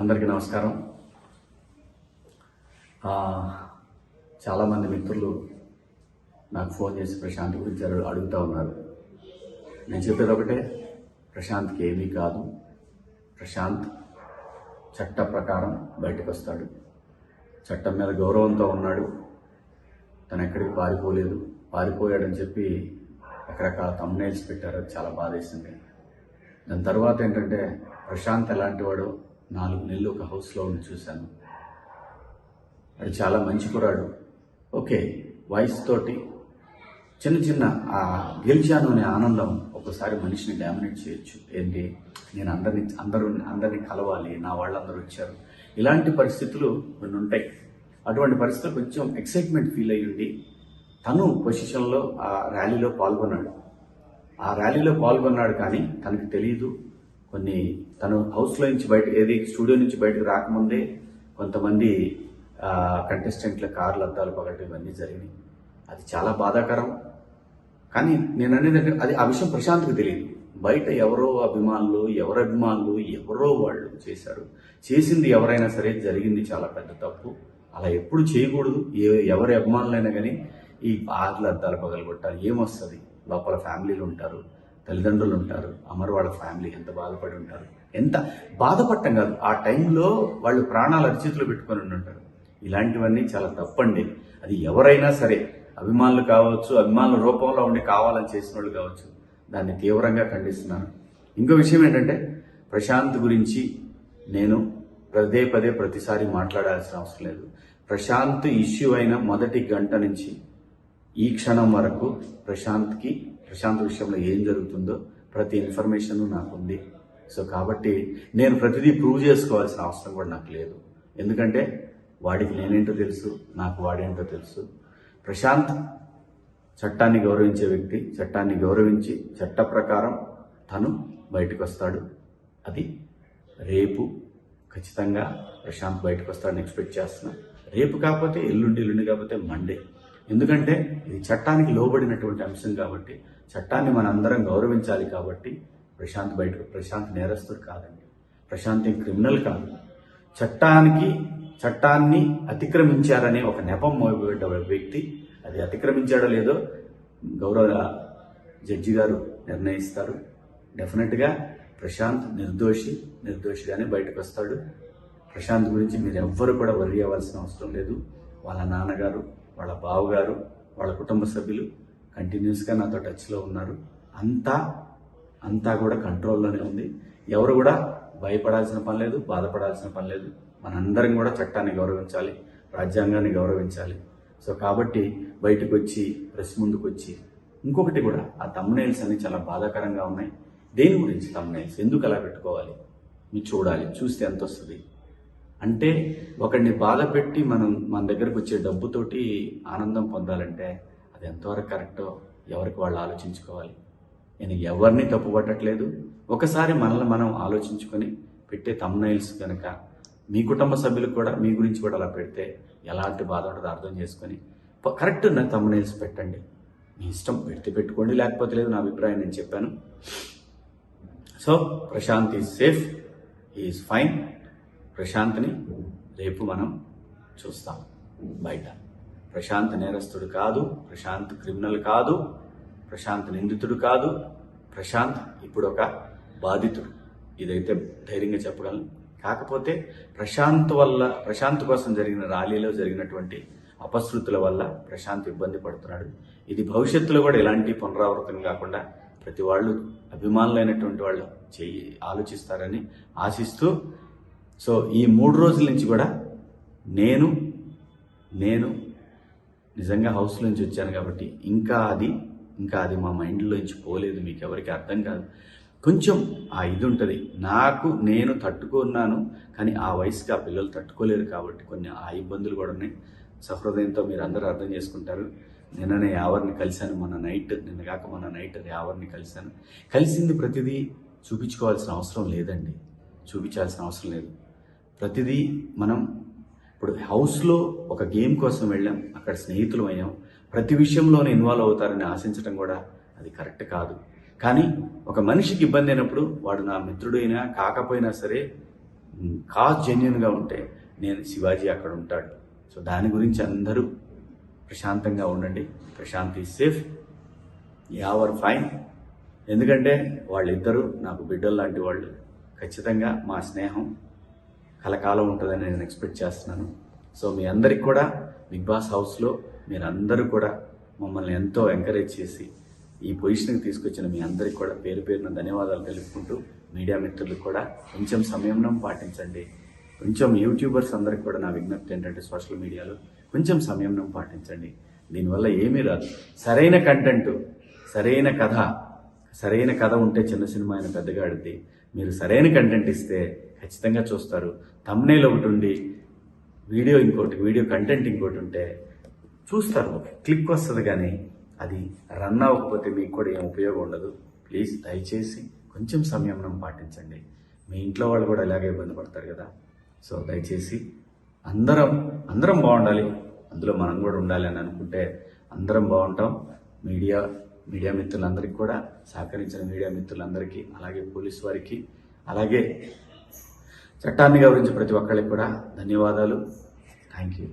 అందరికీ నమస్కారం. చాలామంది మిత్రులు నాకు ఫోన్ చేసి ప్రశాంత్ గురించి అడుగుతూ ఉన్నారు. నేను చెప్పేది ఒకటే, ప్రశాంత్కి ఏమీ కాదు. ప్రశాంత్ చట్ట ప్రకారం బయటకు వస్తాడు. చట్టం మీద గౌరవంతో ఉన్నాడు. తను ఎక్కడికి పారిపోలేదు. పారిపోయాడని చెప్పి రకరకాల థంబ్నెయిల్స్ పెట్టారు. అది చాలా బాధేసింది. దాని తర్వాత ఏంటంటే, ప్రశాంత్ ఎలాంటి వాడు 4 నెలలు ఒక హౌస్లో ఉండి చూశాను. అది చాలా మంచి కురాడు. ఓకే, వాయిస్ తోటి చిన్న గెలిచాను అనే ఆనందం ఒక్కసారి మనిషిని డామినేట్ చేయొచ్చు. ఏంటి, నేను అందరినీ కలవాలి, నా వాళ్ళందరూ వచ్చారు, ఇలాంటి పరిస్థితులు కొన్ని ఉంటాయి. అటువంటి పరిస్థితులు కొంచెం ఎక్సైట్మెంట్ ఫీల్ అయ్యింది. తను పొజిషన్లో ఆ ర్యాలీలో పాల్గొన్నాడు. కానీ తనకు తెలియదు, తను హౌస్లో నుంచి స్టూడియో నుంచి బయటకు రాకముందే కొంతమంది కంటెస్టెంట్ల కార్ల అద్దాలు పగలటం ఇవన్నీ జరిగినాయి. అది చాలా బాధాకరం. కానీ నేను అనేది ఆ విషయం ప్రశాంత్కి తెలియదు. బయట ఎవరో అభిమానులు ఎవరో వాళ్ళు చేశారు. చేసింది ఎవరైనా సరే జరిగింది చాలా పెద్ద తప్పు. అలా ఎప్పుడు చేయకూడదు. ఎవరి అభిమానులైనా కానీ ఈ కార్ల అద్దాలు పగలగొట్టాలి. ఏమొస్తుంది? లోపల ఫ్యామిలీలు ఉంటారు, తల్లిదండ్రులు ఉంటారు, వాళ్ళ ఫ్యామిలీ ఎంత బాధపడి ఉంటారు. ఎంత బాధపడటం కాదు, ఆ టైంలో వాళ్ళు ప్రాణాలు అరిచేతులు పెట్టుకొని ఉంటారు. ఇలాంటివన్నీ చాలా తప్పండి. అది ఎవరైనా సరే, అభిమానులు కావచ్చు, అభిమానుల రూపంలో ఉండి కావాలని చేసిన వాళ్ళు కావచ్చు, దాన్ని తీవ్రంగా ఖండిస్తున్నాను. ఇంకో విషయం ఏంటంటే, ప్రశాంత్ గురించి నేను ప్రతిసారి మాట్లాడాల్సిన అవసరం లేదు. ప్రశాంత్ ఇష్యూ అయిన మొదటి గంట నుంచి ఈ క్షణం వరకు ప్రశాంత్ విషయంలో ఏం జరుగుతుందో ప్రతి ఇన్ఫర్మేషన్ నాకుంది. సో కాబట్టి నేను ప్రతిదీ ప్రూవ్ చేసుకోవాల్సిన అవసరం కూడా నాకు లేదు. ఎందుకంటే వాడికి నేనేంటో తెలుసు, నాకు వాడేంటో తెలుసు. ప్రశాంత్ చట్టాన్ని గౌరవించే వ్యక్తి. చట్టాన్ని గౌరవించి చట్ట ప్రకారం తను బయటకు వస్తాడు. అది రేపు ఖచ్చితంగా ప్రశాంత్ బయటకు వస్తాడని ఎక్స్పెక్ట్ చేస్తున్నాను. రేపు కాకపోతే ఎల్లుండి కాకపోతే మండే. ఎందుకంటే ఇది చట్టానికి లోబడినటువంటి అంశం కాబట్టి, చట్టాన్ని మనందరం గౌరవించాలి కాబట్టి ప్రశాంత్ నేరస్తుడు కాదండి. ప్రశాంత్ ఏం క్రిమినల్ కాదు. చట్టాన్ని అతిక్రమించారనే ఒక నెపం మోయబడ్డ వ్యక్తి. అది అతిక్రమించాడో లేదో గౌరవ జడ్జి గారు నిర్ణయిస్తారు. డెఫినెట్గా ప్రశాంత్ నిర్దోషిగానే బయటకు వస్తాడు. ప్రశాంత్ గురించి మీరు ఎవ్వరు కూడా వర్రీ అవ్వాల్సిన అవసరం లేదు. వాళ్ళ నాన్నగారు, వాళ్ళ బావగారు, వాళ్ళ కుటుంబ సభ్యులు కంటిన్యూస్గా నాతో టచ్లో ఉన్నారు. అంతా కూడా కంట్రోల్లోనే ఉంది. ఎవరు కూడా భయపడాల్సిన పని లేదు, బాధపడాల్సిన పని లేదు. మనందరం కూడా చట్టాన్ని గౌరవించాలి, రాజ్యాంగాన్ని గౌరవించాలి. సో కాబట్టి బయటకు వచ్చి ప్రెస్ ముందుకు వచ్చి ఇంకొకటి కూడా, ఆ థంబ్నెయిల్స్ అన్ని చాలా బాధాకరంగా ఉన్నాయి. దేని గురించి థంబ్నెయిల్స్ ఎందుకు అలా పెట్టుకోవాలి? మీరు చూడాలి, చూస్తే ఎంత వస్తుంది అంటే, ఒకడిని బాధ పెట్టి మన దగ్గరకు వచ్చే డబ్బుతోటి ఆనందం పొందాలంటే అది ఎంతవరకు కరెక్టో ఎవరికి వాళ్ళు ఆలోచించుకోవాలి. నేను ఎవరిని తప్పు పట్టట్లేదు. ఒకసారి మనల్ని మనం ఆలోచించుకొని పెట్టే థంబ్నెయిల్స్ కనుక మీ కుటుంబ సభ్యులకు కూడా మీ గురించి కూడా అలా పెడితే ఎలాంటి బాధ ఉంటుందో అర్థం చేసుకొని కరెక్ట్ థంబ్నెయిల్స్ పెట్టండి. మీ ఇష్టం, పెట్టుకోండి, లేకపోతే లేదు. నా అభిప్రాయం నేను చెప్పాను. So Prashanth is safe, is fine. ప్రశాంత్ని రేపు మనం చూస్తాం బయట. ప్రశాంత్ నేరస్తుడు కాదు, ప్రశాంత్ క్రిమినల్ కాదు, ప్రశాంత్ నిందితుడు కాదు. ప్రశాంత్ ఇప్పుడు ఒక బాధితుడు. ఇదైతే ధైర్యంగా చెప్పగలను. కాకపోతే ప్రశాంత్ కోసం జరిగిన ర్యాలీలో జరిగినటువంటి అపశృతుల వల్ల ప్రశాంత్ ఇబ్బంది పడుతున్నాడు. ఇది భవిష్యత్తులో కూడా ఎలాంటి పునరావృతం కాకుండా ప్రతి వాళ్ళు, అభిమానులైనటువంటి వాళ్ళు ఆలోచిస్తారని ఆశిస్తూ, సో ఈ 3 రోజుల నుంచి కూడా నేను నిజంగా హౌస్ నుంచి వచ్చాను కాబట్టి ఇంకా అది మా మైండ్లోంచి పోలేదు. మీకు ఎవరికి అర్థం కాదు. కొంచెం ఆ ఇది ఉంటుంది. నేను తట్టుకున్నాను, కానీ ఆ వయసుకి ఆ పిల్లలు తట్టుకోలేరు కాబట్టి కొన్ని ఆ ఇబ్బందులు కూడా ఉన్నాయి. సహృదయంతో మీరు అందరూ అర్థం చేసుకుంటారు. నిన్ననే యావర్ని కలిశాను. మొన్న నైట్ యావర్ని కలిశాను. కలిసింది ప్రతిదీ చూపించాల్సిన అవసరం లేదు. ప్రతిదీ మనం ఇప్పుడు హౌస్లో ఒక గేమ్ కోసం వెళ్ళాం, అక్కడ స్నేహితులు అయ్యాం. ప్రతి విషయంలోనే ఇన్వాల్వ్ అవుతారని ఆశించడం కూడా అది కరెక్ట్ కాదు. కానీ ఒక మనిషికి ఇబ్బంది అయినప్పుడు వాడు నా మిత్రుడైనా కాకపోయినా సరే కాజ్ జెన్యున్గా ఉంటే నేను శివాజీ అక్కడ ఉంటాడు. సో దాని గురించి అందరూ ప్రశాంతంగా ఉండండి. Prashant is safe, Yawar fine. ఎందుకంటే వాళ్ళిద్దరూ నాకు బిడ్డలు లాంటి వాళ్ళు. ఖచ్చితంగా మా స్నేహం కలకాలం ఉంటుందని నేను ఎక్స్పెక్ట్ చేస్తున్నాను. సో మీ అందరికి కూడా బిగ్ బాస్ హౌస్లో మీరందరూ కూడా మమ్మల్ని ఎంతో ఎంకరేజ్ చేసి ఈ పొజిషన్కి తీసుకొచ్చిన మీ అందరికి కూడా పేరు పేరున ధన్యవాదాలు తెలుపుకుంటూ, మీడియా మిత్రులకు కూడా కొంచెం సంయమనం పాటించండి. కొంచెం యూట్యూబర్స్ అందరికి కూడా నా విజ్ఞప్తి ఏంటంటే సోషల్ మీడియాలో కొంచెం సంయమనం పాటించండి. దీనివల్ల ఏమీ రాదు. సరైన కంటెంట్, సరైన కథ ఉంటే చిన్న సినిమా అయిన పెద్దగా ఆడుద్ది. మీరు సరైన కంటెంట్ ఇస్తే ఖచ్చితంగా చూస్తారు. థంబ్నెయిల్ ఒకటి ఉండి వీడియో కంటెంట్ ఇంకోటి ఉంటే చూస్తారు, క్లిక్ వస్తుంది. కానీ అది రన్ అవ్వకపోతే మీకు కూడా ఏం ఉపయోగం ఉండదు. ప్లీజ్ దయచేసి కొంచెం సంయమనం పాటించండి. మీ ఇంట్లో వాళ్ళు కూడా ఇలాగే ఇబ్బంది పడతారు కదా. సో దయచేసి అందరం బాగుండాలి, అందులో మనం కూడా ఉండాలి అని అనుకుంటే అందరం బాగుంటాం. మీడియా మిత్రులందరికీ కూడా సహకరించిన మీడియా మిత్రులందరికీ, అలాగే పోలీసు వారికి, అలాగే చట్టాన్ని గౌరవించే ప్రతి ఒక్కరికి కూడా ధన్యవాదాలు. Thank you.